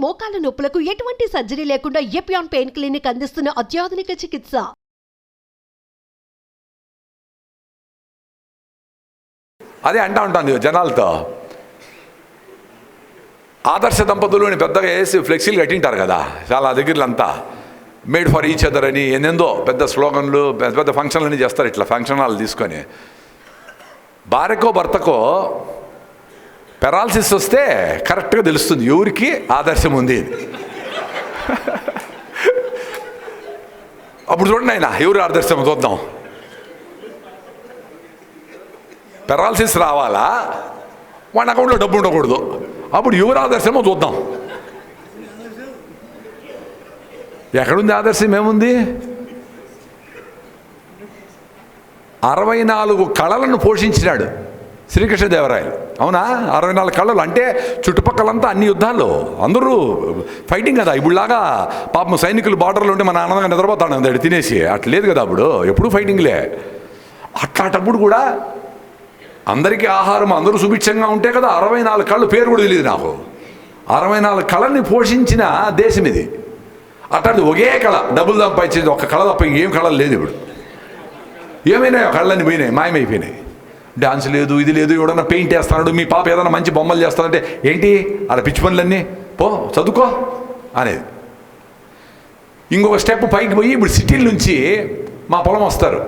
మోకాల నొప్పులకు ఎటువంటి సర్జరీ లేకుండా ఎపియాన్ పెయిన్ క్లినిక్ అందిస్తున్న అత్యాధునిక చికిత్స. అదే అంటా ఉంటుంది జనాలతో. ఆదర్శ దంపతులు అని పెద్దగా వేసి ఫ్లెక్సీలు కట్టింటారు కదా చాలా దగ్గరలంతా. మేడ్ ఫర్ ఈచ్ అదర్ అని ఎన్నెందో పెద్ద స్లోగన్లు పెద్ద పెద్ద ఫంక్షన్లన్నీ చేస్తారు. ఇట్లా ఫంక్షన్ హాల్ తీసుకొని భార్యకో భర్తకో పెరాలసిస్ వస్తే కరెక్ట్గా తెలుస్తుంది ఎవరికి ఆదర్శం ఉంది. అప్పుడు చూడండి ఆయన ఎవరు ఆదర్శం చూద్దాం. పెరాలసిస్ రావాలా, వాడి అకౌంట్లో డబ్బు ఉండకూడదు, అప్పుడు ఎవరు ఆదర్శమో చూద్దాం. ఎక్కడుంది ఆదర్శం? ఏముంది? 64 కళలను పోషించినాడు శ్రీకృష్ణదేవరాయలు. అవునా? 64 కళలు అంటే చుట్టుపక్కలంతా అన్ని యుద్ధాలు అందరూ ఫైటింగ్ కదా. ఇప్పుడులాగా పాపం సైనికులు బార్డర్లో ఉంటే మన ఆనందంగా నిద్రపోతాడు అందాడు తినేసి. అట్లా లేదు కదా, అప్పుడు ఎప్పుడూ ఫైటింగ్లే. అట్లాంటప్పుడు కూడా అందరికీ ఆహారం అందరూ సుభిక్షంగా ఉంటే కదా 64 కళ్ళు పేరు కూడా తెలియదు నాకు. 64 కళల్ని పోషించిన దేశం ఇది. అట్లాంటి ఒకే కళ డబ్బులు సంపాదించేది ఒక కళ తప్ప ఇంకేం కళలు లేదు. ఇప్పుడు ఏమైనాయో కళ్ళన్నీ పోయినాయి, మాయమైపోయినాయి. డాన్స్ లేదు, ఇది లేదు, ఎవడన్నా పెయింట్ వేస్తున్నాడు, మీ పాప ఏదైనా మంచి బొమ్మలు చేస్తానంటే ఏంటి అలా పిచ్చి పనులన్నీ పో చదువుకో అనేది. ఇంకొక స్టెప్ పైకి పోయి ఇప్పుడు సిటీల నుంచి మా పొలం వస్తారు.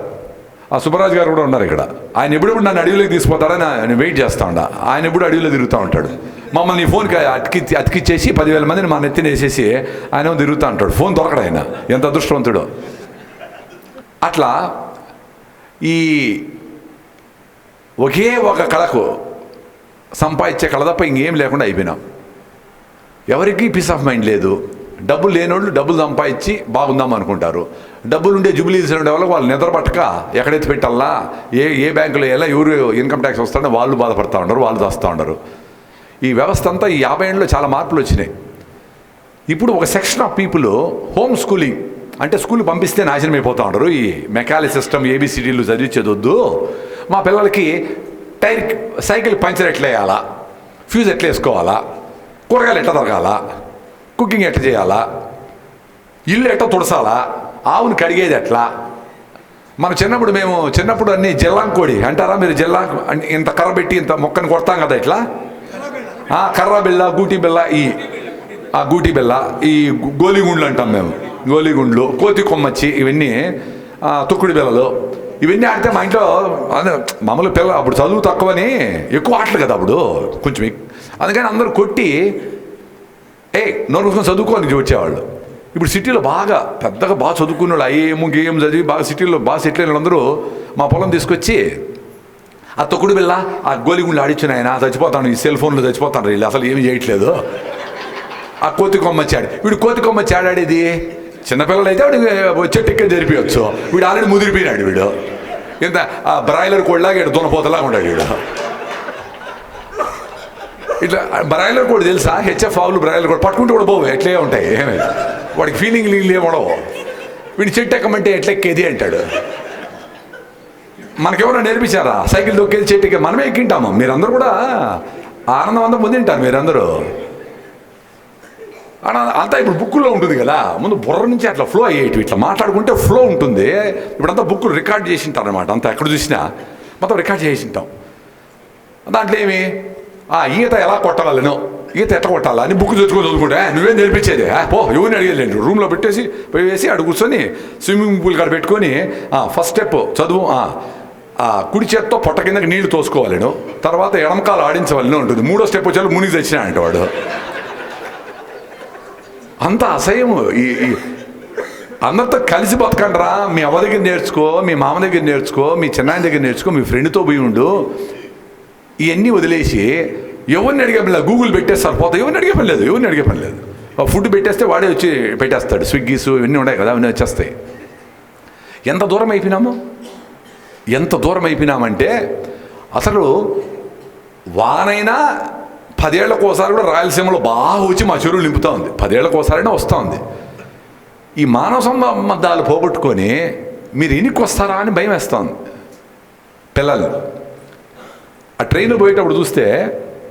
ఆ సుబ్బరాజు గారు కూడా ఉన్నారు ఇక్కడ. ఆయన ఎప్పుడెప్పుడు నన్ను అడవిలోకి తీసుకుపోతాడని నేను వెయిట్ చేస్తూ ఉంటా. ఆయన ఎప్పుడు అడవిలో తిరుగుతూ ఉంటాడు. మమ్మల్ని ఫోన్కి అతికిచ్చేసి 10,000 మందిని మా నెత్తిన వేసేసి ఆయన తిరుగుతూ ఉంటాడు. ఫోన్ దొరకడు ఆయన, ఎంత అదృష్టవంతుడో. అట్లా ఈ ఒకే ఒక కళకు సంపాదించే కళ తప్ప ఇంకేం లేకుండా అయిపోయినాం. ఎవరికి పీస్ ఆఫ్ మైండ్ లేదు. డబ్బులు లేనోళ్ళు డబ్బులు సంపాదించి బాగుందాం అనుకుంటారు. డబ్బులు ఉండే జుబిలీస్ ఉండే వాళ్ళకి వాళ్ళు నిద్రపట్టక ఎక్కడైతే పెట్టాలా, ఏ బ్యాంకులో ఎలా ఎవరు ఇన్కమ్ ట్యాక్స్ వస్తాడో వాళ్ళు బాధపడుతూ ఉండరు, వాళ్ళు దాస్తూ ఉండరు. ఈ వ్యవస్థ అంతా ఈ 50 ఏళ్ళలో చాలా మార్పులు వచ్చినాయి. ఇప్పుడు ఒక section of people home schooling అంటే స్కూల్ పంపిస్తే నాశనం అయిపోతూ ఉండరు. ఈ మెకానిక్ సిస్టమ్ ఏబిసిడీలు చదివించేది వద్దు, మా పిల్లలకి సైకిల్ పంచర్ ఎట్లా వేయాలా, ఫ్యూజ్ ఎట్లా వేసుకోవాలా, కూరగాయలు ఎట్లా తరగాలా, కుకింగ్ ఎట్లా చేయాలా, ఇల్లు ఎట్లా తుడసాలా, ఆవును కడిగేది ఎట్లా. మనం చిన్నప్పుడు అన్ని జల్లాంకోడి అంటారా మీరు? ఇంత కర్ర పెట్టి ఇంత మొక్కని కొడతాం కదా ఇట్లా. కర్ర బిళ్ళ, గూటి బిళ్ళ, గూటి బిళ్ళ, ఈ గోలిగుండ్లు అంటాం మేము. గోలిగుండ్లు, కోతి కొమ్మచ్చి, ఇవన్నీ తొక్కుడు బిళ్ళలు, ఇవన్నీ ఆడితే మా ఇంట్లో మామూలు పిల్ల అప్పుడు చదువు తక్కువని ఎక్కువ ఆటలు కదా అప్పుడు కొంచెం. అందుకని అందరూ కొట్టి నోరు మూసుకొని చదువుకోని వచ్చేవాళ్ళు. ఇప్పుడు సిటీలో పెద్దగా బాగా చదువుకున్న వాళ్ళు ఐఏఎం గేఎం చదివి బాగా సిటీలో బాగా సెటిల్ అయిన వాళ్ళందరూ మా పొలం తీసుకొచ్చి ఆ తొక్కుడు బిళ్ళ, ఆ గోలిగుండ్లు ఆడిచ్చిన ఆయన చచ్చిపోతాను, ఈ సెల్ ఫోన్లో చచ్చిపోతాను, వీళ్ళు అసలు ఏమి చేయట్లేదు. ఆ కోతి కొమ్మచ్చాడు. వీడు కోతి కొమ్మచ్చి ఆడాడేది చిన్నపిల్లలు అయితే వాడికి చెట్టు ఎక్కే జరిపించచ్చు. వీడు ఆల్రెడీ ముదిరిపోయినాడు. వీడు ఇంత బ్రాయిలర్ కోడిలాగా ఇటు దున్నపోతలాగా ఉన్నాడు. వీడు ఇట్లా బ్రాయిలర్ కోడి తెలుసా? హెచ్ఎఫ్ ఆవులు బ్రాయిలర్ కోడి పట్టుకుంటూ కూడా పోవు, ఎట్లే ఉంటాయి, ఏమైనా వాడికి ఫీలింగ్ ఏమడవు. వీడి చెట్టు ఎక్కమంటే ఎట్లా ఎక్కేది అంటాడు. మనకెవరో నేర్పించారా సైకిల్ దొక్కేది చెట్టు ఎక్కే? మనమే ఎక్కింటాము. మీరందరూ కూడా ఆనందం అంతా పొందింటారు మీరందరూ. అంతా ఇప్పుడు బుక్కుల్లో ఉంటుంది కదా, ముందు బుర్ర నుంచి అట్లా ఫ్లో అయ్యేటి, ఇట్లా మాట్లాడుకుంటే ఫ్లో ఉంటుంది. ఇప్పుడంతా బుక్కులు రికార్డ్ చేసి ఉంటారు అనమాట. అంతా ఎక్కడ చూసినా మొత్తం రికార్డ్ చేసి ఉంటాం. దాంట్లో ఏమి ఈత ఎలా కొట్టాలను, ఈత ఎట్లా కొట్టాలా అని బుక్ తెచ్చుకొని చదువుకుంటే నువ్వేం నేర్పించేది పో, ఎవరిని అడిగేది రూమ్లో పెట్టేసి వేసి అడు కూర్చొని స్విమ్మింగ్ పూల్ కాడ పెట్టుకొని ఫస్ట్ స్టెప్ చదువు, కుడి చేత్తో పొట్ట కిందకి నీళ్లు తోసుకోవాలను, తర్వాత ఎడమకాలు ఆడించవాలని ఉంటుంది. 3వ స్టెప్ వచ్చేది మునిగి తెచ్చినాడంట వాడు. అంత అసహ్యము. అందరితో కలిసి బతకండిరా. మీ అవ్వ దగ్గర నేర్చుకో, మీ మామ దగ్గర నేర్చుకో, మీ చిన్నాయన దగ్గర నేర్చుకో, మీ ఫ్రెండ్తో పోయి ఉండు. ఇవన్నీ వదిలేసి ఎవరిని అడిగే పని లేదు, గూగుల్ పెట్టేసి సరిపోతాయి. ఎవరిని అడిగే పని లేదు. ఫుడ్ పెట్టేస్తే వాడే వచ్చి పెట్టేస్తాడు. స్విగ్గీస్ ఇవన్నీ ఉన్నాయి కదా, అవన్నీ వచ్చేస్తాయి. ఎంత దూరం అయిపోయినామంటే అసలు వానైనా 10 ఏళ్లకోసారి కూడా రాయలసీమలో బాగా వచ్చి మా చెరువులు నింపుతూ ఉంది. 10 ఏళ్లకోసారైనా వస్తూ ఉంది. ఈ మానవ సంబంధాలు పోగొట్టుకొని మీరు ఎన్నికి వస్తారా అని భయం వేస్తుంది పిల్లలు. ఆ ట్రైన్లో పోయేటప్పుడు చూస్తే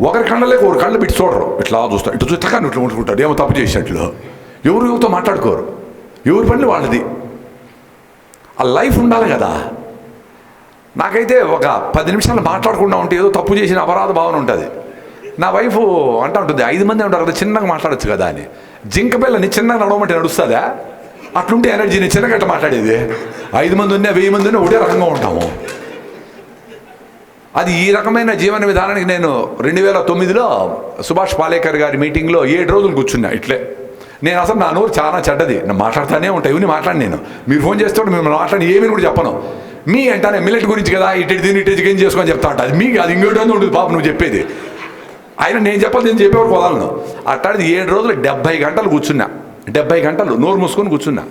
ఒకరి కళ్ళలేక ఒకరి కళ్ళు పెట్టి చూడరు, ఇట్లా చూస్తారు, ఇట్లా చూస్తే కానీ ఇట్లా ఉంచుకుంటారు, ఏమో తప్పు చేసినట్లు. ఎవరితో మాట్లాడుకోరు, ఎవరి పని వాళ్ళది. ఆ లైఫ్ ఉండాలి కదా. నాకైతే ఒక 10 నిమిషాలు మాట్లాడకుండా ఉంటే ఏదో తప్పు చేసిన అపరాధ భావన ఉంటుంది. నా వైఫ్ అంటూ ఉంటుంది, 5 మంది ఉంటారు కదా, చిన్నగా మాట్లాడచ్చు కదా అని. జింక పిల్లని చిన్నగా నడవమంటే నడుస్తుందా? అట్లుంటే ఎనర్జీని చిన్నగా ఎట్లా మాట్లాడేది? 5 మంది ఉన్నా 1000 మంది ఉన్నా ఒకటే రకంగా ఉంటాము. అది ఈ రకమైన జీవన విధానానికి నేను 2009లో సుభాష్ పాలేకర్ గారి మీటింగ్లో 7 రోజులు కూర్చున్నా ఇట్లే. నేను అసలు నా నోరు చాలా చెడ్డది, నేను మాట్లాడుతూనే ఉంటాను, ఇవన్నీ మాట్లాడి నేను. మీరు ఫోన్ చేస్తుంటే మేము మాట్లాడి ఏమీ కూడా చెప్పను. మీ అంటానే మిల్లెట్ గురించి కదా, ఇటు దీన్ని ఇటు ఏం చేసుకొని చెప్తా ఉంటా. అది మీకు అది ఇంకోటి ఉంటుంది పాప నువ్వు చెప్పేది. ఆయన నేను చెప్పాలి, నేను చెప్పేవారు కుదలను. అట్లాంటిది 7 రోజులు 70 గంటలు కూర్చున్నా. 70 గంటలు నోరు మూసుకొని కూర్చున్నా.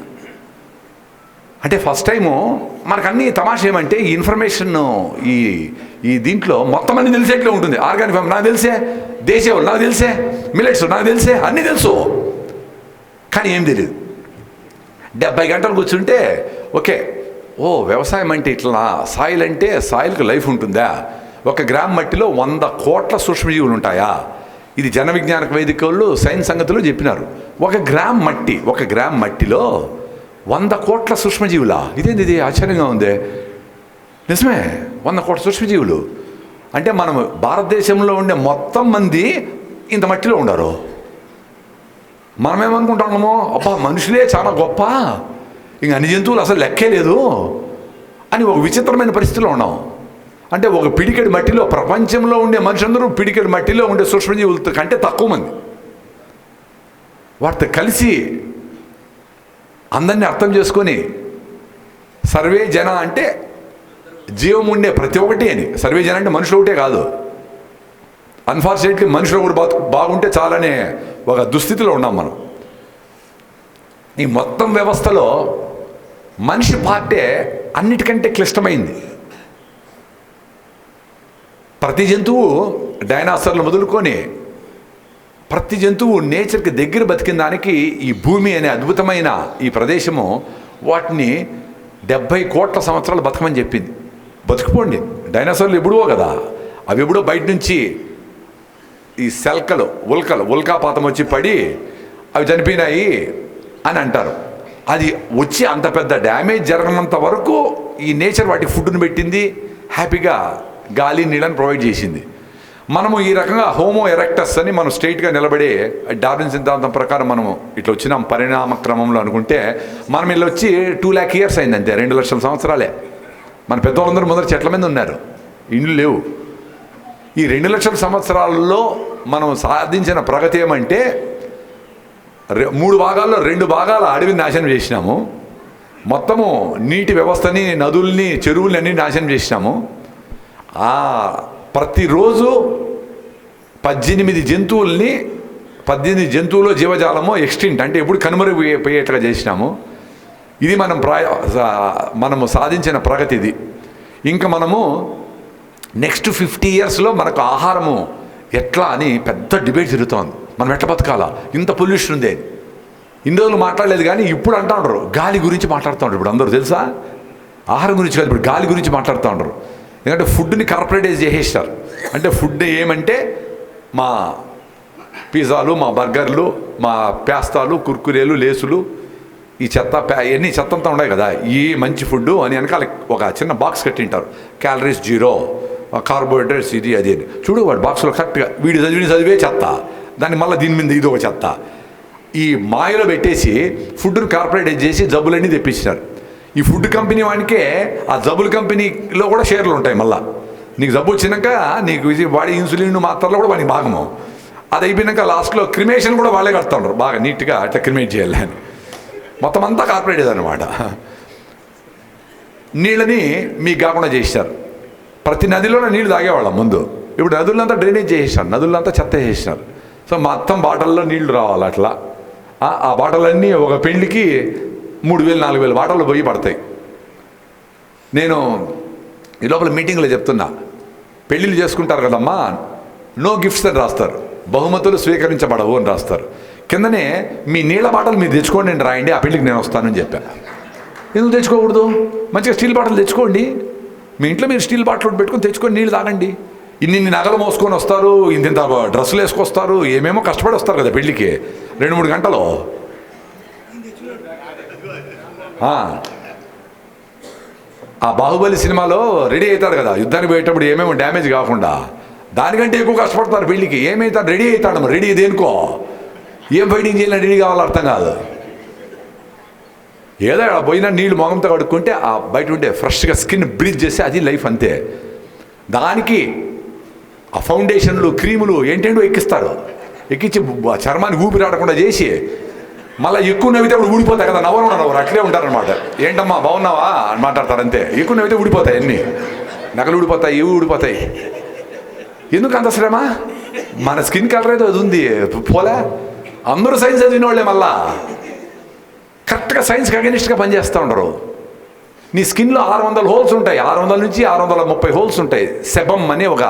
అంటే ఫస్ట్ టైము మనకు అన్ని తమాష ఏమంటే ఈ ఇన్ఫర్మేషన్ ఈ దీంట్లో మొత్తం అన్ని తెలిసేట్లే ఉంటుంది. ఆర్గానిక్ ఫామ్ నాకు తెలిసే, దేశీయ నాకు తెలిసే, మిల్లెట్స్ నాకు తెలిసే, అన్నీ తెలుసు, కానీ ఏం తెలియదు. 70 గంటలు కూర్చుంటే ఓకే, ఓ వ్యవసాయం అంటే ఇట్లా, సాయిల్ అంటే సాయిల్కి లైఫ్ ఉంటుందా, 1 గ్రామ్ మట్టిలో 100 కోట్ల సూక్ష్మజీవులు ఉంటాయా, ఇది జన విజ్ఞాన వేదిక వాళ్ళు సైన్స్ సంగతులు చెప్పినారు. 1 గ్రామ్ మట్టిలో 100 కోట్ల సూక్ష్మజీవులా? ఇదేంది, ఇది ఆశ్చర్యంగా ఉంది. నిజమే, 100 కోట్ల సూక్ష్మజీవులు అంటే మనం భారతదేశంలో ఉండే మొత్తం మంది ఇంత మట్టిలో ఉండరు. మనమేమనుకుంటున్నామో, అబ్బా మనుషులే చాలా గొప్ప, ఇంక అన్ని జంతువులు అసలు లెక్కే లేదు అని ఒక విచిత్రమైన పరిస్థితిలో ఉన్నాం. అంటే ఒక పిడికెడు మట్టిలో ప్రపంచంలో ఉండే మనుషులందరూ పిడికెడు మట్టిలో ఉండే సూక్ష్మజీవులతో కంటే తక్కువ మంది. వాటితో కలిసి అందరినీ అర్థం చేసుకొని సర్వే జన అంటే జీవం ఉండే ప్రతి ఒక్కటి అని. సర్వే జన అంటే మనుషులు ఒకటే కాదు. అన్ఫార్చునేట్లీ మనుషులు ఒకటి బాగుంటే చాలనే ఒక దుస్థితిలో ఉన్నాం మనం. ఈ మొత్తం వ్యవస్థలో మనిషి పార్టే అన్నిటికంటే క్లిష్టమైంది. ప్రతి జంతువు, డైనాసర్లు మొదలుకొని ప్రతి జంతువు నేచర్కి దగ్గర బతికిన దానికి ఈ భూమి అనే అద్భుతమైన ఈ ప్రదేశము వాటిని 70 కోట్ల సంవత్సరాలు బతకమని చెప్పింది. బతుకుపోండి, డైనాసర్లు ఎప్పుడో కదా, అవి ఎప్పుడో బయట నుంచి ఈ శల్కలు ఉల్కాపాతం వచ్చి పడి అవి చనిపోయినాయి అని అంటారు. అది వచ్చి అంత పెద్ద డ్యామేజ్ జరగనంత వరకు ఈ నేచర్ వాటికి ఫుడ్ని పెట్టింది, హ్యాపీగా గాలి నీళ్ళని ప్రొవైడ్ చేసింది. మనము ఈ రకంగా హోమో ఎరెక్టస్ అని మనం స్ట్రైట్గా నిలబడి డార్విన్ సిద్ధాంతం ప్రకారం మనము ఇట్లా వచ్చినాం పరిణామ క్రమంలో అనుకుంటే, మనం ఇలా వచ్చి 2 lakh years అయింది అంతే, 2 లక్షల సంవత్సరాలే. మన పెద్దవాళ్ళందరూ ముందర చెట్ల మీద ఉన్నారు, ఇండ్లు లేవు. ఈ 2 లక్షల సంవత్సరాల్లో మనం సాధించిన ప్రగతి ఏమంటే 3 భాగాల్లో 2 భాగాల అడవిని నాశనం చేసినాము, మొత్తము నీటి వ్యవస్థని, నదుల్ని, చెరువుల్ని అన్ని నాశనం చేసినాము. ప్రతిరోజు 18 జంతువులు జీవజాలము ఎక్స్టింక్ట్ అంటే ఎప్పుడు కనుమరుగైపోయేట్లుగా చేసినాము. ఇది మనము సాధించిన ప్రగతి ఇది. ఇంకా మనము నెక్స్ట్ 50 yearsలో మనకు ఆహారము ఎట్లా అని పెద్ద డిబేట్ జరుగుతోంది. మనం ఎట్లా బతకాలా, ఇంత పొల్యూషన్ ఉంది. ఇన్ని రోజులు మాట్లాడలేదు, కానీ ఇప్పుడు అంటూ ఉండరు, గాలి గురించి మాట్లాడుతూ ఉంటారు. ఇప్పుడు అందరూ తెలుసా, ఆహారం గురించి కాదు, ఇప్పుడు గాలి గురించి మాట్లాడుతూ ఉండరు. ఎందుకంటే ఫుడ్ని కార్పొరేటైజ్ చేసేస్తారు. అంటే ఫుడ్ ఏమంటే మా పిజ్జాలు, మా బర్గర్లు, మా పాస్తాలు, కుర్కురేలు, లేసులు, ఈ ఎన్ని చెత్త అంతా ఉన్నాయి కదా, ఈ మంచి ఫుడ్ అని వెనకాల ఒక చిన్న బాక్స్ కట్టింటారు, క్యాలరీస్ 0, కార్బోహైడ్రేట్స్ ఇది అది అని. చూడు వాడు బాక్స్లో కరెక్ట్గా వీడి చదివే చెత్త, దాన్ని మళ్ళీ దీని మీద ఇది ఒక చెత్త, ఈ మాయలో పెట్టేసి ఫుడ్ని కార్పొరేటైజ్ చేసి జబ్బులన్నీ తెప్పించినారు. ఈ ఫుడ్ కంపెనీ వానికే ఆ జబ్బుల కంపెనీలో కూడా షేర్లు ఉంటాయి. మళ్ళీ నీకు జబ్బు వచ్చినాక నీకు వాడి ఇన్సులిన్ మాత్రలో కూడా వాడికి భాగము. అది అయిపోయినాక లాస్ట్లో క్రిమేషన్ కూడా వాళ్ళే కడుతుంటారు, బాగా నీట్గా అట్లా క్రిమేట్ చేయాలి అని. మొత్తం అంతా కార్పొరేట్ అనమాట. నీళ్ళని మీకు కాకుండా చేశారు. ప్రతి నదిలోనే నీళ్ళు తాగేవాళ్ళం ముందు, ఇప్పుడు నదులంతా డ్రైనేజ్ చేసేసారు, నదులంతా చెత్త చేసేసినారు. సో మొత్తం బాటల్లో నీళ్లు రావాలి. అట్లా ఆ బాటలన్నీ ఒక పెళ్లికి 3000-4000 బాటలు పోయి పడతాయి. నేను ఈ లోపల మీటింగ్లో చెప్తున్నా, పెళ్ళిళ్ళు చేసుకుంటారు కదమ్మా, నో గిఫ్ట్స్ అని రాస్తారు, బహుమతులు స్వీకరించబడవు అని రాస్తారు. కిందనే మీ నీళ్ళ బాటలు మీరు తెచ్చుకోండి అని రాయండి, ఆ పెళ్ళికి నేను వస్తానని చెప్పాను. ఎందుకు తెచ్చుకోకూడదు? మంచిగా స్టీల్ బాటలు తెచ్చుకోండి, మీ ఇంట్లో మీరు స్టీల్ బాటిల్ పెట్టుకొని తెచ్చుకొని నీళ్ళు తాగండి. ఇన్ని నగలు మోసుకొని వస్తారు, ఇంత డ్రెస్సులు వేసుకొస్తారు, ఏమేమో కష్టపడి వస్తారు కదా పెళ్ళికి 2-3 గంటలు. ఆ బాహుబలి సినిమాలో రెడీ అవుతాడు కదా యుద్ధానికి పోయేటప్పుడు ఏమేమో డ్యామేజ్ కాకుండా, దానికంటే ఎక్కువ కష్టపడతారు పెళ్ళికి. ఏమవుతాడు? రెడీ అవుతాడు. మరి రెడీ దేనికో, ఏం ఫైటింగ్ చేయాలని రెడీ కావాలో అర్థం కాదు. ఏదో పోయినా నీళ్ళు మొగంతో కడుక్కుంటే ఆ బయట ఉంటే ఫ్రెష్గా స్కిన్ బ్రీత్ చేస్తే అది లైఫ్ అంతే. దానికి ఆ ఫౌండేషన్లు క్రీములు ఏంటేంటో ఎక్కిస్తారు, ఎక్కించి చర్మానికి ఊపిరాడకుండా చేసి మళ్ళీ ఎక్కువ నవ్వితే అప్పుడు ఊడిపోతాయి కదా, నవ్వరు అట్లే ఉంటారనమాట. ఏంటమ్మా బాగున్నావా అని మాట్లాడతారు అంతే. ఎక్కువ నవ్వితే ఊడిపోతాయి, అన్నీ నగలు ఊడిపోతాయి, ఇవి ఊడిపోతాయి. ఎందుకు అంత శ్రమ? మన స్కిన్ కలర్ ఏదో అది ఉంది పోలే. అందరూ సైన్స్ చదివిన వాళ్ళే మళ్ళా కరెక్ట్గా సైన్స్కి అగెనిస్ట్గా పనిచేస్తూ ఉండరు. నీ స్కిన్లో 600 హోల్స్ ఉంటాయి, 600 నుంచి 630 హోల్స్ ఉంటాయి. సెబమ్ అని ఒక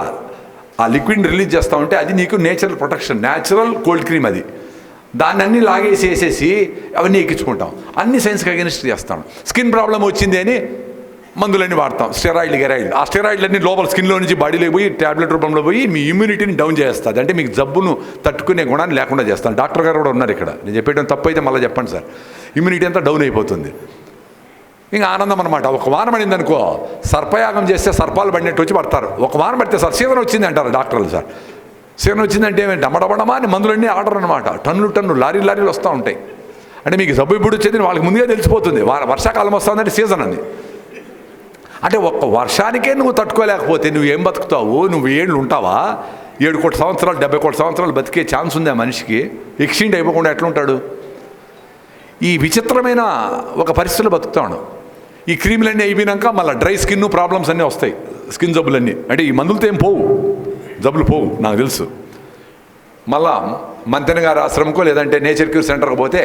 ఆ లిక్విడ్ని రిలీజ్ చేస్తూ ఉంటే అది నీకు natural protection, natural cold cream అది. దాన్ని అన్నీ లాగేసేసేసి అవన్నీ ఎక్కించుకుంటాం. అన్ని సైన్స్కి అగెనిస్ట్ చేస్తాం. స్కిన్ ప్రాబ్లం వచ్చింది అని మందులన్నీ వాడతాం, స్టెరాయిడ్లు. ఆ స్టెరాయిడ్లన్నీ లోపల స్కిన్లో నుంచి బాడీలోకి పోయి ట్యాబ్లెట్ రూపంలో పోయి మీ ఇమ్యూనిటీని డౌన్ చేస్తుంది. అంటే మీకు జబ్బును తట్టుకునే గుణాన్ని లేకుండా చేస్తాను. డాక్టర్ గారు కూడా ఉన్నారు ఇక్కడ. నేను చెప్పేయడం తప్పు అయితే మళ్ళీ చెప్పండి సార్. ఇమ్యూనిటీ అంతా డౌన్ అయిపోతుంది. ఇంకా ఆనందం అనమాట. ఒక వారం పడింది అనుకో, సర్పయాగం చేస్తే సర్పాలు పడినట్టు వచ్చి పడతారు. ఒక వారం పడితే సార్ సీజన్ వచ్చింది అంటారు డాక్టర్లు. సార్ సీజన్ వచ్చిందంటే ఏమి డమడమడమా అని మందులన్నీ ఆర్డర్ అనమాట. టన్నులు లారీలు వస్తూ ఉంటాయి. అంటే మీకు జబ్బు ఇప్పుడు వచ్చేది వాళ్ళకి ముందుగా తెలిసిపోతుంది. వర్షాకాలం వస్తుందంటే సీజన్ అని. అంటే ఒక్క వర్షానికే నువ్వు తట్టుకోలేకపోతే నువ్వు ఏం బతుకుతావు? నువ్వు ఏళ్ళు ఉంటావా? 7 కోట్ల సంవత్సరాలు 70 కోట్ల సంవత్సరాలు బతికే ఛాన్స్ ఉంది ఆ మనిషికి. ఎక్స్టెంట్ అయిపోకుండా ఎట్లుంటాడు? ఈ విచిత్రమైన ఒక పరిస్థితుల్లో బతుకుతాడు. ఈ క్రీములన్నీ అయిపోయినాక మళ్ళీ డ్రై స్కిన్ ప్రాబ్లమ్స్ అన్నీ వస్తాయి, స్కిన్ జబ్బులన్నీ. అంటే ఈ మందులతో ఏం పోవు, జబ్బులు పోవు నాకు తెలుసు. మళ్ళా మంతెన గారి ఆశ్రమంకో లేదంటే నేచర్ క్యూర్ సెంటర్కి పోతే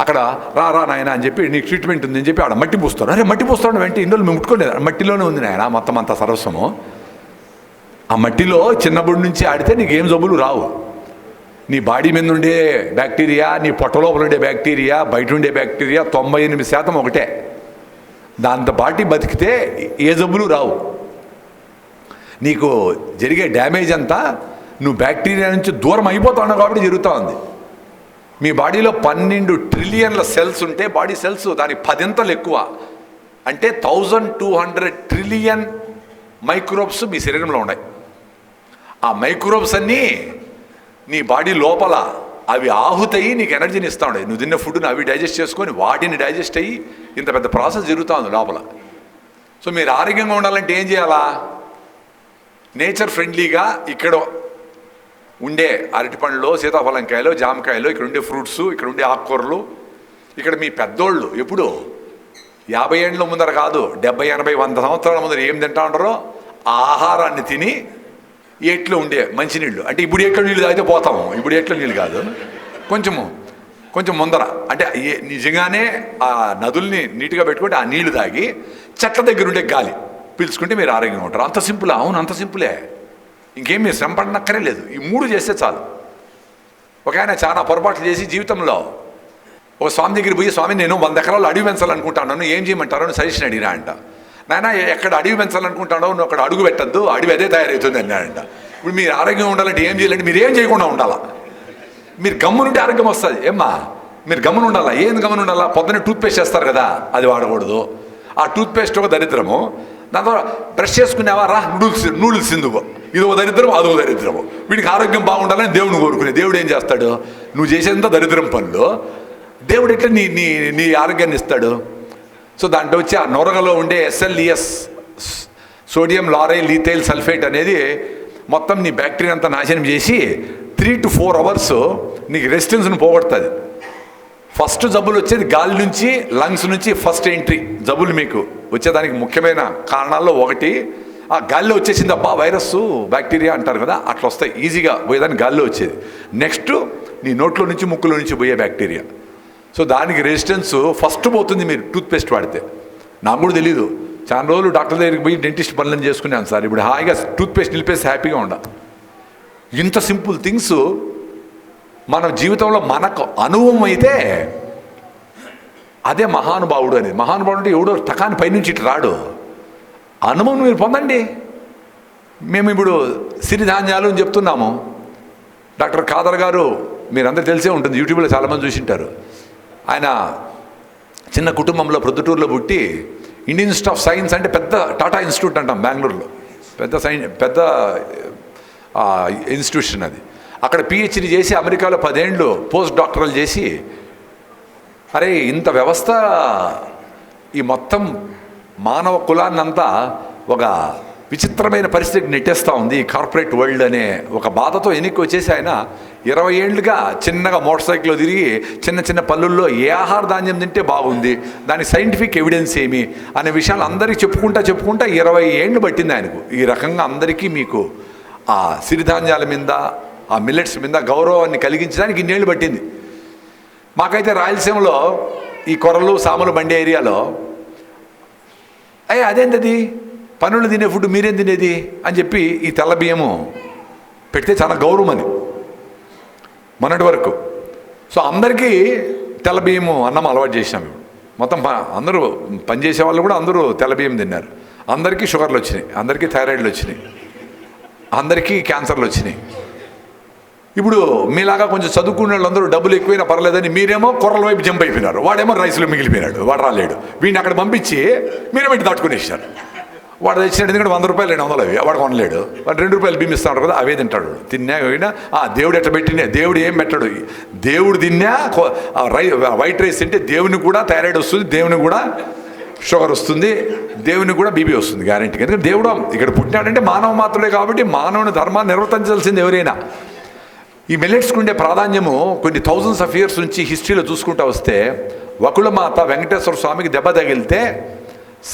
అక్కడ రా నాయన అని చెప్పి నీకు ట్రీట్మెంట్ ఉందని చెప్పి ఆడ మట్టి పూస్తారు. అరే మట్టి పూస్తాడు వెంటనే ఇన్ని రోజులు మేము ముట్టుకోలేదు, మట్టిలోనే ఉంది నాయన మొత్తం అంతా సర్వస్వము. ఆ మట్టిలో చిన్నప్పటి నుంచి ఆడితే నీకేం జబ్బులు రావు. నీ బాడీ మీద ఉండే బ్యాక్టీరియా, నీ పొట్ట లోపల ఉండే బ్యాక్టీరియా, బయట ఉండే బ్యాక్టీరియా 98% ఒకటే. దాంతో పాటి బతికితే ఏ జబ్బులు రావు. నీకు జరిగే డ్యామేజ్ అంతా నువ్వు బ్యాక్టీరియా నుంచి దూరం అయిపోతున్నావు కాబట్టి జరుగుతూ ఉంది. మీ బాడీలో 12 ట్రిలియన్ల సెల్స్ ఉంటే బాడీ సెల్స్ దానికి 10 ఎక్కువ. అంటే 1200 ట్రిలియన్ మైక్రోబ్స్ మీ శరీరంలో ఉన్నాయి. ఆ మైక్రోబ్స్ అన్నీ నీ బాడీ లోపల అవి ఆహుతయి నీకు ఎనర్జీని ఇస్తూ ఉంటాయి. నువ్వు తిన్న ఫుడ్ని అవి డైజెస్ట్ చేసుకొని వాటిని డైజెస్ట్ అయ్యి ఇంత పెద్ద ప్రాసెస్ జరుగుతూ ఉంది లోపల. సో మీరు ఆరోగ్యంగా ఉండాలంటే ఏం చేయాలా? నేచర్ ఫ్రెండ్లీగా ఇక్కడ ఉండే అరటిపండ్లు, సీతాఫలంకాయలు, జామకాయలు, ఇక్కడ ఉండే ఫ్రూట్స్, ఇక్కడ ఉండే ఆకుకూరలు, ఇక్కడ మీ పెద్దోళ్ళు ఎప్పుడు 50 ఏళ్ళ ముందర కాదు 70, 80, 100 సంవత్సరాల ముందర ఏం తింటా ఉంటారో ఆ ఆహారాన్ని తిని ఏట్లో ఉండే మంచినీళ్ళు. అంటే ఇప్పుడు ఎట్ల నీళ్ళు తాగితే పోతాము, ఇప్పుడు ఎట్ల నీళ్ళు కాదు, కొంచెం ముందర అంటే నిజంగానే ఆ నదుల్ని నీట్గా పెట్టుకుంటే ఆ నీళ్లు తాగి చెట్ల దగ్గర ఉండే గాలి పీల్చుకుంటే మీరు ఆరోగ్యంగా ఉంటారు. అంత సింపుల్. అవును, అంత సింపులే. ఇంకేం మీరు శ్రమ పడనక్కరే లేదు. ఈ 3 చేస్తే చాలు. ఒక ఆయన చాలా పొరపాట్లు చేసి జీవితంలో ఒక స్వామి దగ్గర పోయి, స్వామి నేను 100 ఎకరాలు అడవి పెంచాలనుకుంటాను, ఏం చేయమంటారో అని సజెషన్ అడిగినా అంట. నాయన ఎక్కడ అడవి పెంచాలనుకుంటాడో నువ్వు అక్కడ అడుగు పెట్టద్దు, అడవి అదే తయారవుతుంది అన్నాడంట. ఇప్పుడు మీరు ఆరోగ్యంగా ఉండాలంటే ఏం చేయాలంటే మీరు ఏం చేయకుండా ఉండాలా. మీరు గమ్మునుంటే ఆరోగ్యం వస్తుంది. ఏమ్మా మీరు గమ్మున ఉండాలా. ఏం గమ్మున ఉండాలా? పొద్దున్నే టూత్పేస్ట్ చేస్తారు కదా, అది వాడకూడదు. ఆ టూత్పేస్ట్ ఒక దరిద్రము. దాని ద్వారా బ్రష్ చేసుకునేవా, రా నూడిల్స్ తిందువు, ఇదో దరిద్రం అదో దరిద్రము. వీడికి ఆరోగ్యం బాగుండాలని దేవుడిని కోరుకునే. దేవుడు ఏం చేస్తాడు? నువ్వు చేసేంత దరిద్రం పనులు దేవుడు ఎట్లా నీ నీ నీ ఆరోగ్యాన్ని ఇస్తాడు? సో దాంట్లో వచ్చి ఆ నొరగలో ఉండే SLES, సోడియం లారైల్ లీథైల్ సల్ఫేట్ అనేది మొత్తం నీ బ్యాక్టీరియా అంతా నాశనం చేసి 3 to 4 అవర్స్ నీకు రెసిస్టెన్స్ను పోగొడుతుంది. ఫస్ట్ జబ్బులు వచ్చేది గాలి నుంచి, లంగ్స్ నుంచి ఫస్ట్ ఎంట్రీ జబ్బులు మీకు వచ్చేదానికి ముఖ్యమైన కారణాల్లో ఒకటి ఆ గాలిలో వచ్చేసింది. అబ్బా వైరస్ బ్యాక్టీరియా అంటారు కదా, అట్లా వస్తాయి ఈజీగా పోయేదానికి గాలిలో వచ్చేది. నెక్స్ట్ నీ నోట్లో నుంచి ముక్కులో నుంచి పోయే బ్యాక్టీరియా. సో దానికి రెసిస్టెన్స్ ఫస్ట్ పోతుంది మీరు టూత్పేస్ట్ వాడితే. నాకు కూడా తెలీదు, చాలా రోజులు డాక్టర్ దగ్గరికి పోయి డెంటిస్ట్ పనులను చేసుకున్నాను సార్. ఇప్పుడు హాయిగా టూత్పేస్ట్ నిలిపేసి హ్యాపీగా ఉండాలి. ఇంత సింపుల్ థింగ్స్ మన జీవితంలో మనకు అనుభవం అయితే అదే మహానుభావుడు అనేది. మహానుభావుడు అంటే ఎవడో టకాని పైనుంచి ఇటు రాడు. అనుభవం మీరు పొందండి. మేము ఇప్పుడు సిరిధాన్యాలు అని చెప్తున్నాము. డాక్టర్ ఖాదర్ గారు మీరందరూ తెలిసే ఉంటుంది, యూట్యూబ్లో చాలామంది చూసింటారు. ఆయన చిన్న కుటుంబంలో ప్రొద్దుటూరులో పుట్టి ఇండియన్ ఇన్స్టిట్యూట్ ఆఫ్ సైన్స్ అంటే పెద్ద టాటా ఇన్స్టిట్యూట్ అంటాం బెంగళూరులో, పెద్ద ఇన్స్టిట్యూషన్ అది. అక్కడ పిహెచ్డి చేసి అమెరికాలో 10 ఏళ్ళు పోస్ట్ డాక్టరల్ చేసి, అరే ఇంత వ్యవస్థ ఈ మొత్తం మానవ కులాన్నంతా ఒక విచిత్రమైన పరిస్థితికి నెట్టేస్తూ ఉంది ఈ కార్పొరేట్ వరల్డ్ అనే ఒక బాధతో ఎన్నిక వచ్చేసి ఆయన 20 ఏళ్ళుగా చిన్నగా మోటార్ సైకిల్లో తిరిగి చిన్న చిన్న పల్లెల్లో ఏ ఆహార ధాన్యం తింటే బాగుంది, దాని సైంటిఫిక్ ఎవిడెన్స్ ఏమి అనే విషయాలు అందరికీ చెప్పుకుంటా 20 ఏళ్ళు పట్టింది ఆయనకు. ఈ రకంగా అందరికీ మీకు ఆ సిరిధాన్యాల మీద, ఆ మిల్లెట్స్ మీద గౌరవాన్ని కలిగించడానికి ఇన్నేళ్ళు పట్టింది. మాకైతే రాయలసీమలో ఈ కొరలు సామలు బండి ఏరియాలో అదేంటది పనులు తినే ఫుడ్ మీరేం తినేది అని చెప్పి ఈ తెల్ల బియ్యము పెడితే చాలా గౌరవం అని మొన్నటి వరకు. సో అందరికీ తెల్ల బియ్యము అన్నం అలవాటు చేసాము. మొత్తం అందరూ పనిచేసే వాళ్ళు కూడా అందరూ తెల్ల బియ్యం తిన్నారు. అందరికీ షుగర్లు వచ్చినాయి, అందరికీ థైరాయిడ్లు వచ్చినాయి, అందరికీ క్యాన్సర్లు వచ్చినాయి. ఇప్పుడు మీలాగా కొంచెం చదువుకునే వాళ్ళందరూ డబ్బులు ఎక్కువైనా పర్లేదని మీరేమో కొర్రల వైపు జంప్ అయిపోయినారు, వాడేమో రైస్లో మిగిలిపోయినాడు, వాడు రాలేడు. వీడిని అక్కడ పంపించి మీరే పెట్టి తట్టుకునేసారు. వాడు తెచ్చినాడు, ఎందుకంటే 100 రూపాయలు 200 అవి వాడు కొనలేడు. వాడు 2 రూపాయలు బియ్యం ఇస్తాడు కదా, అవే తింటాడు. తిన్నా పోయినా దేవుడు ఎట్లా పెట్టినా, దేవుడు ఏం పెట్టాడు, దేవుడు తిన్నా వైట్ రైస్ తింటే దేవునికి కూడా థైరాయిడ్ వస్తుంది, దేవునికి కూడా షుగర్ వస్తుంది, దేవునికి కూడా బీపీ వస్తుంది గ్యారెంటీగా. ఎందుకంటే దేవుడు ఇక్కడ పుట్టినాడంటే మానవ మాత్రమే కాబట్టి మానవుని ధర్మాన్ని నిర్వర్తించాల్సింది ఎవరైనా. ఈ మిల్లెట్స్కి ఉండే ప్రాధాన్యము కొన్ని థౌజండ్స్ ఆఫ్ ఇయర్స్ నుంచి హిస్టరీలో చూసుకుంటూ వస్తే, వకుళమాత వెంకటేశ్వర స్వామికి దెబ్బ తగిలితే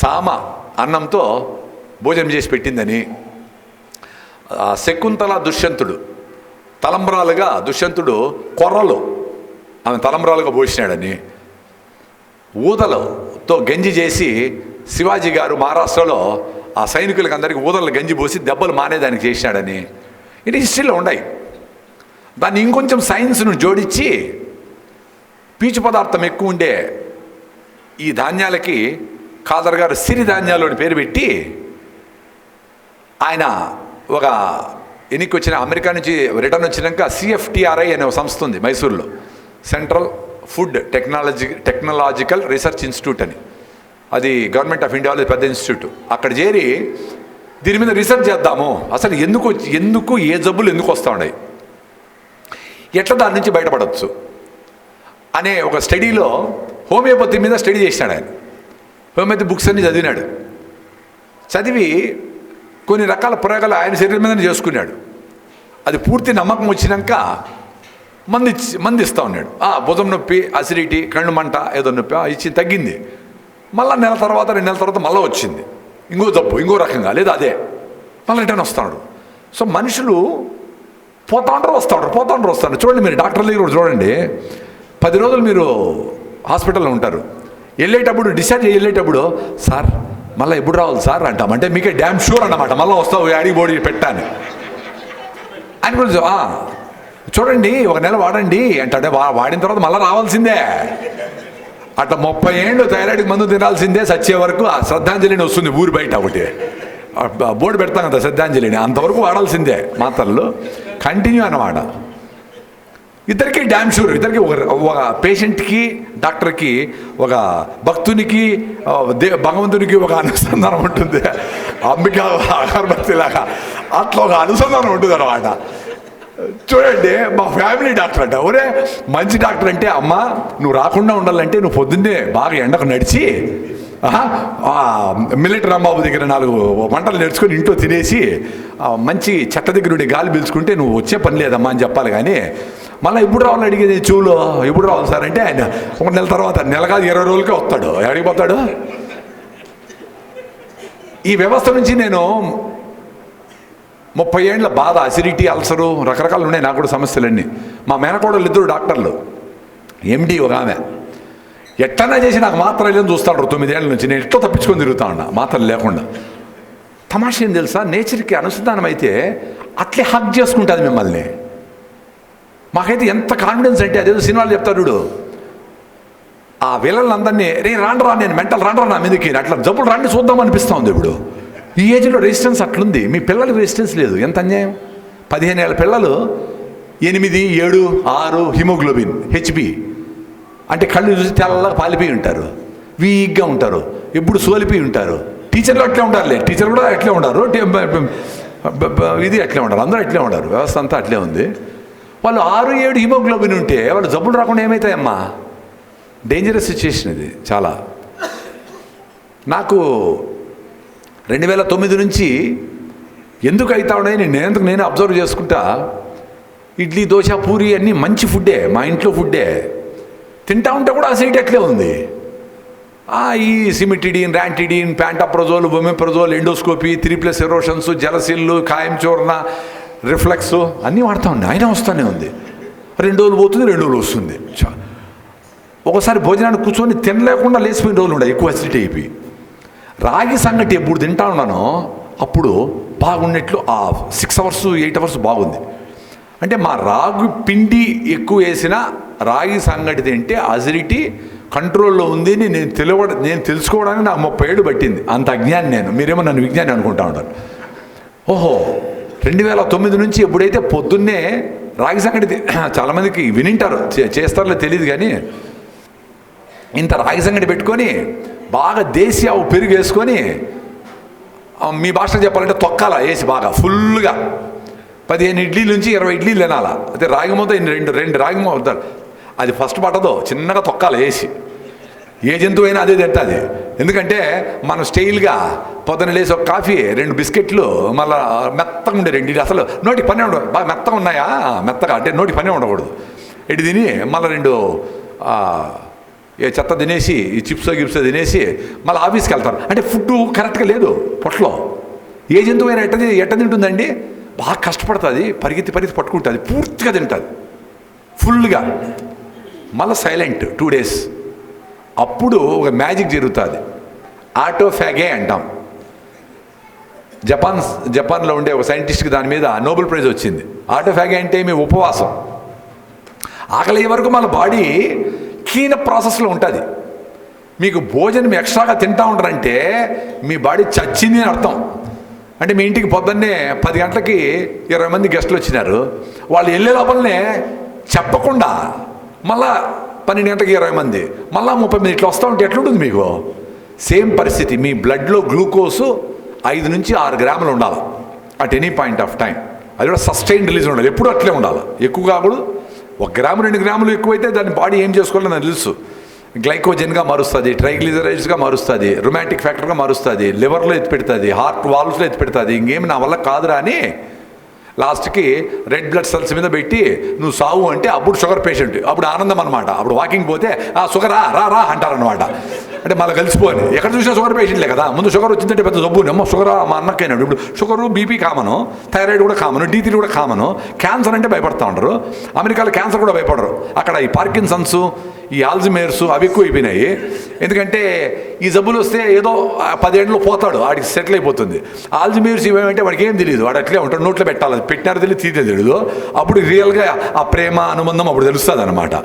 సామ అన్నంతో భోజనం చేసి పెట్టిందని, శకుంతల దుష్యంతుడు తలంబ్రాలుగా దుష్యంతుడు కొర్రలు ఆమె తలంబ్రాలుగా పోసినాడని, ఊదలతో గంజి చేసి శివాజీ గారు మహారాష్ట్రలో ఆ సైనికులకు అందరికీ ఊదలు గంజి పోసి దెబ్బలు మానేదానికి చేసినాడని ఇది హిస్టరీలో ఉన్నాయి. దాన్ని ఇంకొంచెం సైన్స్ను జోడించి పీచు పదార్థం ఎక్కువ ఉండే ఈ ధాన్యాలకి ఖాదర్ గారు సిరిధాన్యాలు అని పేరు పెట్టి, ఆయన ఒక ఎన్నిక వచ్చిన అమెరికా నుంచి రిటర్న్ వచ్చినాక CFTRI అనే ఒక సంస్థ ఉంది మైసూర్లో, central food technological research institute అని, అది గవర్నమెంట్ ఆఫ్ ఇండియాలో పెద్ద ఇన్స్టిట్యూట్. అక్కడ చేరి దీని మీద రీసెర్చ్ చేద్దాము, అసలు ఎందుకు ఏ జబ్బులు ఎందుకు వస్తూ ఉన్నాయి, ఎట్లా దాని నుంచి బయటపడవచ్చు అనే ఒక స్టడీలో హోమియోపతి మీద స్టడీ చేసినాడు ఆయన. హోమియోపతి బుక్స్ అన్ని చదివినాడు. చదివి కొన్ని రకాల ప్రయోగాలు ఆయన శరీరం మీదనే చేసుకున్నాడు. అది పూర్తి నమ్మకం వచ్చినాక మంది ఇస్తూ ఉన్నాడు. భుజం నొప్పి, అసిడిటీ, కళ్ళు మంట, ఏదో నొప్పి ఇచ్చి తగ్గింది. మళ్ళీ 2 నెలల తర్వాత మళ్ళీ వచ్చింది, ఇంకో జబ్బు ఇంకో రకంగా, లేదా అదే మళ్ళీ రిటర్న్ వస్తున్నాడు. సో మనుషులు పోతా ఉంటారు వస్తారు. చూడండి, మీరు డాక్టర్ దగ్గర కూడా చూడండి, 10 రోజులు మీరు హాస్పిటల్లో ఉంటారు. డిశ్చార్జ్ వెళ్ళేటప్పుడు సార్ మళ్ళీ ఎప్పుడు రావాలి సార్ అంటాం. అంటే మీకే డ్యామ్ షూర్ అన్నమాట, మళ్ళీ వస్తావు అడిగి బోడి పెట్టాను అని గురించి. చూడండి 1 నెల వాడండి అంటే వాడిన తర్వాత మళ్ళీ రావాల్సిందే. అట్లా 30 ఏళ్ళు థైరాయిడ్కి మందు తినాల్సిందే చచ్చే వరకు. ఆ శ్రద్ధాంజలిని వస్తుంది ఊరు బయట ఒకటి బోర్డు పెడతాం కదా శ్రద్ధాంజలిని, అంతవరకు వాడాల్సిందే మాత్రలు కంటిన్యూ అన్నమాట. ఇద్దరికి డ్యామ్ షూర్. ఇద్దరికి ఒక పేషెంట్కి డాక్టర్కి, ఒక భక్తునికి భగవంతునికి ఒక అనుసంధానం ఉంటుంది. అంబిక అగరబత్తిలాగా అట్లా ఒక అనుసంధానం ఉంటుంది అన్నమాట. చూడండి, మా ఫ్యామిలీ డాక్టర్ అంట. ఒరే మంచి డాక్టర్ అంటే, అమ్మ నువ్వు రాకుండా ఉండాలంటే నువ్వు పొద్దున్నే బాగా ఎండకు నడిచి మిలిటరీ రాంబాబు దగ్గర 4 వంటలు నేర్చుకొని ఇంట్లో తినేసి మంచి చెట్ట దగ్గర ఉండి గాలి పీల్చుకుంటే నువ్వు వచ్చే పని లేదమ్మా అని చెప్పాలి. కానీ మళ్ళీ ఎప్పుడు రావాలని అడిగేది చెవులో, ఎప్పుడు రావాలి సార్ అంటే ఆయన 1 నెల తర్వాత, నెల కాదు 20 రోజులకే వస్తాడు. అడిగిపోతాడు. ఈ వ్యవస్థ నుంచి నేను 30 ఏళ్ళ బాధ, అసిడిటీ, అల్సరు, రకరకాలు ఉన్నాయి నాకు కూడా సమస్యలన్నీ. మా మేనకోడలు 2 డాక్టర్లు, MD ఒక ఆమె. ఎట్లన్నా చేసి నాకు మాత్రలు లేదని చూస్తాడు 9 ఏళ్ళ నుంచి. నేను ఎట్లా తప్పించుకొని తిరుగుతా ఉన్నా మాత్రలు లేకుండా. తమాషా ఏం తెలుసా, నేచర్కి అనుసంధానం అయితే అట్లే హక్ చేసుకుంటుంది మిమ్మల్ని. మాకైతే ఎంత కాన్ఫిడెన్స్ అంటే, అదేదో సినిమాలు చెప్తాడు, ఆ విలన్లందరినీ రే రాండ్రా నేను మెంటల్ రాండ్రా నా మీదకి, అట్లా జబ్బులు రాండి చూద్దాం అనిపిస్తూ ఉంది. ఇప్పుడు ఈ ఏజ్లో రెసిస్టెన్స్ అట్లుంది, మీ పిల్లలకి రెసిస్టెన్స్ లేదు. ఎంత అన్యాయం! 15 ఏళ్ళ పిల్లలు 8, 7, 6 హిమోగ్లోబిన్ హెచ్బి, అంటే కళ్ళు చూసి తెల్లగా పాలిపోయి ఉంటారు, వీక్గా ఉంటారు, ఎప్పుడు సోలిపోయి ఉంటారు. టీచర్లు అట్లే ఉండాలి, టీచర్ కూడా అట్లే ఉండరు, ఇది అట్లే ఉండరు, అందరూ అట్లే ఉండరు, వ్యవస్థ అంతా అట్లే ఉంది. వాళ్ళు 6, 7 హిమోగ్లోబిన్ ఉంటే వాళ్ళు జబ్బులు రాకుండా ఏమవుతాయమ్మా? డేంజరస్ సిచ్యుయేషన్ ఇది చాలా. నాకు 2009 నుంచి ఎందుకు అవుతా ఉన్నాయని నేను అబ్జర్వ్ చేసుకుంటా. ఇడ్లీ, దోశ, పూరి అన్నీ మంచి ఫుడ్డే, మా ఇంట్లో ఫుడ్డే, తింటా ఉంటే కూడా అసిడిటీ అట్లే ఉంది. ఈ సిమిటిడిన్, ర్యాంటిడిన్, ప్యాంటాప్రజోల్, బొమెప్రజోల్, ఎండోస్కోపీ, 3+ ఎరోషన్స్, జలసిల్లు, ఖాయం చూర్ణ, రిఫ్లెక్స్ అన్నీ వాడుతూ ఉంది, అయినా వస్తూనే ఉంది. 2 రోజులు పోతుంది, 2 రోజులు వస్తుంది. ఒకసారి భోజనాన్ని కూర్చొని తినలేకుండా లేచిపోయిన రోజులు ఉన్నాయి, ఎక్కువ అసిడిటీ అయిపోయి. రాగి సంగటి ఎప్పుడు తింటా ఉన్నానో అప్పుడు బాగున్నట్లు 6 అవర్స్ 8 అవర్స్ బాగుంది. అంటే మా రాగి పిండి ఎక్కువ వేసిన రాగి సంగటి తింటే అసిడిటీ కంట్రోల్లో ఉంది అని నేను తెలుసుకోవడానికి నాకు 30 ఏళ్ళు పట్టింది. అంత అజ్ఞాని నేను, మీరేమో నన్ను విజ్ఞాని అనుకుంటా ఉంటారు. ఓహో, 2009 నుంచి ఎప్పుడైతే పొద్దున్నే రాగి సంగటి, చాలామందికి వినింటారు, చేస్తారో తెలియదు కానీ, ఇంత రాగి సంగటి పెట్టుకొని బాగా దేశీ ఆవు పెరుగు వేసుకొని, మీ భాషలో చెప్పాలంటే తొక్కాల వేసి బాగా ఫుల్గా 15 ఇడ్లీల నుంచి 20 ఇడ్లీలు తినాలా. అయితే రాగి మూత 2 రాగి మూత, అది ఫస్ట్ పట్టదో, చిన్నగా తొక్కాల వేసి. ఏ జంతువు అయినా అదే తింటుంది. ఎందుకంటే మనం స్టైల్గా పొద్దున లేసి ఒక కాఫీ, 2 బిస్కెట్లు, మళ్ళీ మెత్తగా ఉండే 2 అసలు నోటికి పని ఉండదు, బాగా మెత్తగా ఉన్నాయా, మెత్తగా అంటే నోటికి పని ఉండకూడదు. ఇటు తిని మళ్ళీ 2 చెత్త తినేసి, ఈ చిప్స్ గిప్స్ తినేసి మళ్ళీ ఆఫీస్కి వెళ్తారు. అంటే ఫుడ్ కరెక్ట్గా లేదు పొట్టలో. ఏ జంతువు అయినా ఎట్ట తింటుందండి? బాగా కష్టపడుతుంది, పరిగెత్తి పట్టుకుంటుంది, పూర్తిగా తింటుంది ఫుల్గా. మళ్ళీ సైలెంట్ 2 డేస్. అప్పుడు ఒక మ్యాజిక్ జరుగుతుంది, ఆటోఫాగే అంటాం. జపాన్లో ఉండే ఒక సైంటిస్ట్కి దాని మీద నోబెల్ ప్రైజ్ వచ్చింది. ఆటోఫాగే అంటే మీ ఉపవాసం, ఆకలి అయ్యే వరకు మన బాడీ క్లీన్ ప్రాసెస్లో ఉంటుంది. మీకు భోజనం ఎక్స్ట్రాగా తింటా ఉంటారంటే మీ బాడీ చచ్చింది అని అర్థం. అంటే మీ ఇంటికి పొద్దున్నే 10 గంటలకి 20 మంది గెస్టులు వచ్చినారు, వాళ్ళు వెళ్ళే లోపలనే చెప్పకుండా మళ్ళా 12 గంటలకి 20 మంది, మళ్ళీ 30 మంది ఇట్లా వస్తూ ఉంటే ఎట్లుంటుంది మీకు? సేమ్ పరిస్థితి. మీ బ్లడ్లో గ్లూకోజు 5 నుంచి 6 గ్రాములు ఉండాలి at any point of time. అది కూడా సస్టైన్ రిలీజ్ ఉండాలి, ఎప్పుడు అట్లే ఉండాలి. ఎక్కువ కాకూడదు. 1 గ్రాము 2 గ్రాములు ఎక్కువైతే దాన్ని బాడీ ఏం చేసుకోవాలో నాకు తెలుసు. గ్లైకోజన్గా మారుస్తుంది, ట్రైగ్లిజరైడ్స్గా మారుస్తుంది, రొమాంటిక్ ఫ్యాక్టర్గా మారుస్తుంది, లివర్లో ఎత్తి పెడుతుంది, హార్ట్ వాల్వ్స్లో ఎత్తి పెడుతుంది. ఇంకేమి నా వల్ల కాదురా అని లాస్ట్కి రెడ్ బ్లడ్ సెల్స్ మీద పెట్టి నువ్వు సావు అంటే అప్పుడు షుగర్ పేషెంట్, అప్పుడు ఆనందం అనమాట. అప్పుడు వాకింగ్ పోతే షుగరా రా అంటారనమాట. అంటే మళ్ళీ కలిసిపోని, ఎక్కడ చూసినా షుగర్ పేషెంట్లే కదా. ముందు షుగర్ వచ్చిందంటే పెద్ద జబ్బు, అమ్మ షుగరా మా అన్నకైనాడు. ఇప్పుడు షుగరు, బీపీ కామను, థైరాయిడ్ కూడా కామను, D3 కూడా కామను. క్యాన్సర్ అంటే భయపడతా ఉంటారు. అమెరికాలో క్యాన్సర్ కూడా భయపడరు. అక్కడ ఈ పార్కిన్సన్స్, ఈ ఆల్జిమేర్స్ అవి ఎక్కువ అయిపోయినాయి. ఎందుకంటే ఈ జబ్బులు వస్తే ఏదో 10 ఏళ్ళలో పోతాడు, వాడికి సెటిల్ అయిపోతుంది. ఆల్జిమేర్స్ ఇవేమంటే వాడికి ఏం తెలియదు, వాడు అట్లే ఉంటాడు, నోట్లో పెట్టాలి, పెట్టినారు తెలియదు, తీతే తెలియదు. అప్పుడు రియల్గా ఆ ప్రేమ అనుబంధం అప్పుడు తెలుస్తుంది అనమాట.